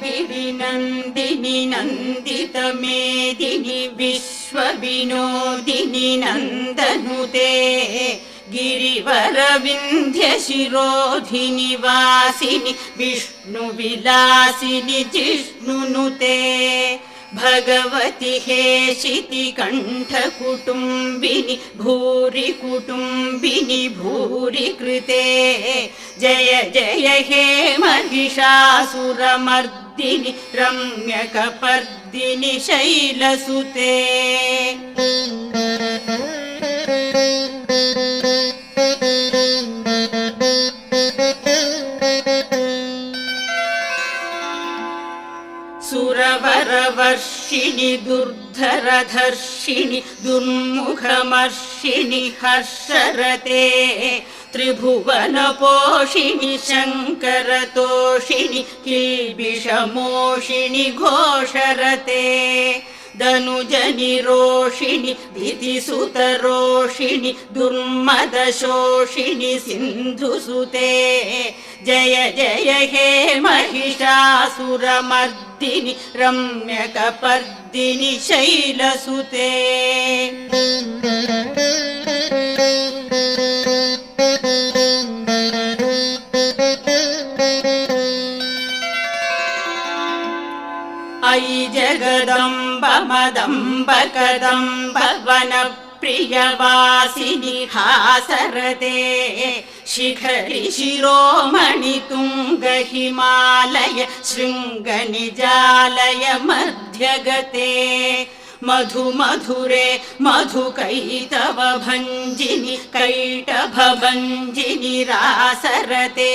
गिरिनन्दिनि नन्दितमेदिनि विश्वविनोदिनि नन्दनुते गिरिवरविन्ध्यशिरोधिनि वासिनि विष्णुविलासिनि जिष्णुनुते भगवति हेशिति कण्ठकुटुम्बिनि भूरि कुटुम्बिनि भूरि कृते जय जय हे महिषासुरमर्दिनि रम्यकपर्दिनि शैलसुते सुरवरवर्षिणि दुर्धरधर्षिणि दुर्मुखमर्षिणि हर्षरते त्रिभुवनपोषिणि शङ्करतोषिणि किल्बिषमोषिणि घोषरते धनुजनिरोषिणि दितिसुतरोषिणि दुर्मदशोषिणि सिन्धुसुते जय जय हे महिषासुरमर्दिनि रम्यकपर्दिनि शैलसुते अयि जगदम्ब मदम्ब कदम्ब वनप्रियवासिनि हासरते शिखरि शिरोमणि तुङ्ग हिमालय शृङ्गनिजालय मध्यगते मधु मधुरे मधुकैटभ भञ्जिनि कैटभ भञ्जिनि रासरते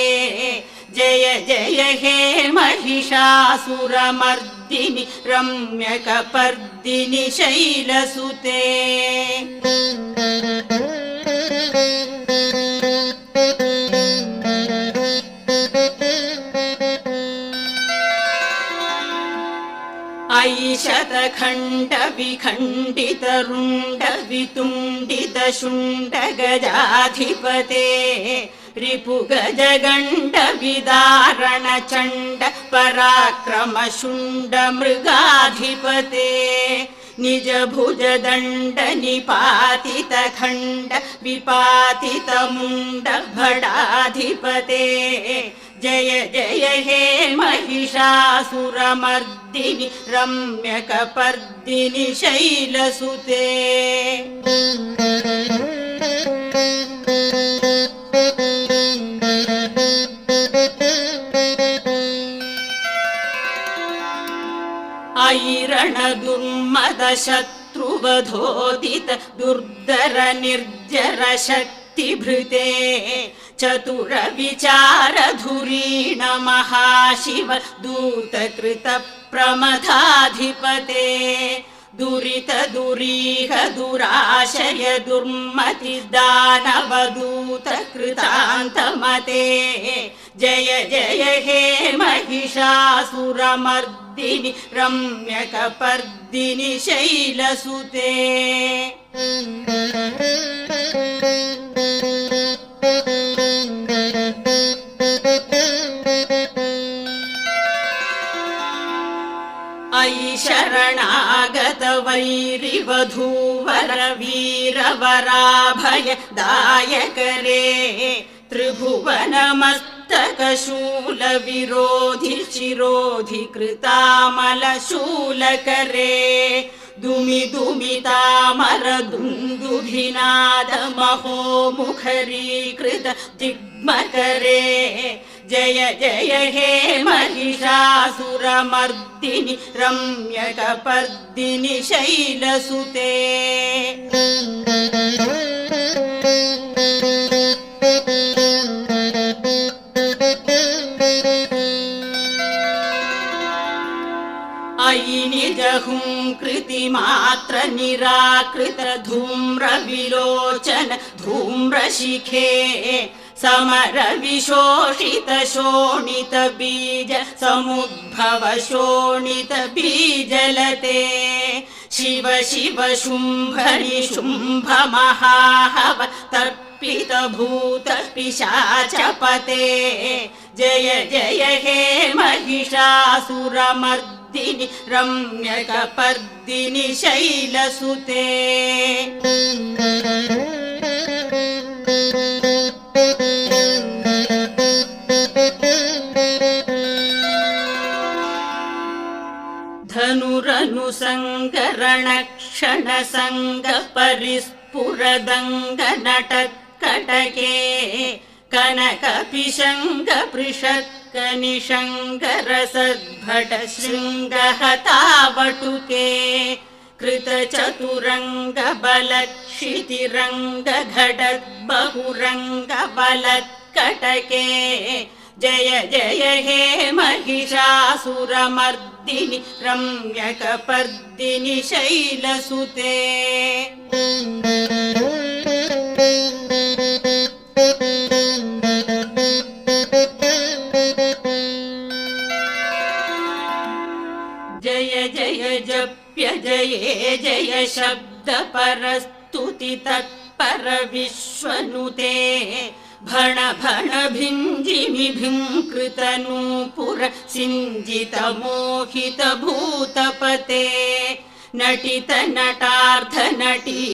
जय जय हे महिषासुरमर्दिनि रम्यकपर्दिनि शैलसुते अयि शतखण्ड विखण्डित रुण्ड वितुण्डित शुण्ड गजाधिपते रिपुगजगण्ड विदारण चण्ड पराक्रम शुण्ड मृगाधिपते निज भुज दण्ड निपातित खण्ड विपातित मुण्ड भडाधिपते जय जय हे महिषासुरमर्दिनि रम्यकपर्दिनि शैलसुते अयि रणदुर्मद शत्रुवधोदित दुर्धर निर्जर शक्तिभृते चतुर विचार धुरीण महाशिव दूतकृत प्रमथाधिपते दुरित दुरीह दुराशय दुर्मति दानवदूत कृतान्तमते जय जय हे महिषासुरमर्दिनि रम्यकपर्दिनि शैलसुते अयि शरणागत वैरिवधूवर वीरवराभय दायकरे त्रिभुवनमस्तक शूल विरोधि शिरोधि कृतामल शूलकरे दुमि दुमितामर दुन्दुभिनाद महो मुखरीकृत दिग्मकरे जय जय हे महिषासुरमर्दिनि रम्यकपर्दिनि शैलसुते अयि निजहुंकृति मात्र निराकृत धूम्र विलोचन धूम्रशिखे समर विशोषित शोणित बीज समुद्भव शोणित बीजलते शिव शिव शुम्भ निशुम्भ महाहव तर्पित भूत पिशाचपते जय जय हे महिषासुरमर्दिनि रम्यकपर्दिनि शैलसुते धनुरनुसङ्गरणक्षणसङ्ग परिस्फुरदङ्गनटत्कटके कनकपिशङ्ग पृषत्कनिशङ्गरसद्भट शृङ्गहतावटुके कृतचतुरङ्ग बलक्षितिरङ्ग घटद्बहुरङ्ग बलत्कटके जय जय हे महिषासुरमर्दिनि रम्यकपर्दिनि शैलसुते जय जय जप्य जये जय शब्द परस्तुति तत्पर विश्वनुते भण भण भिञ्जिमि भिङ्कृत नूपुर सिञ्जित मोहित भूतपते नटित नटार्ध नटी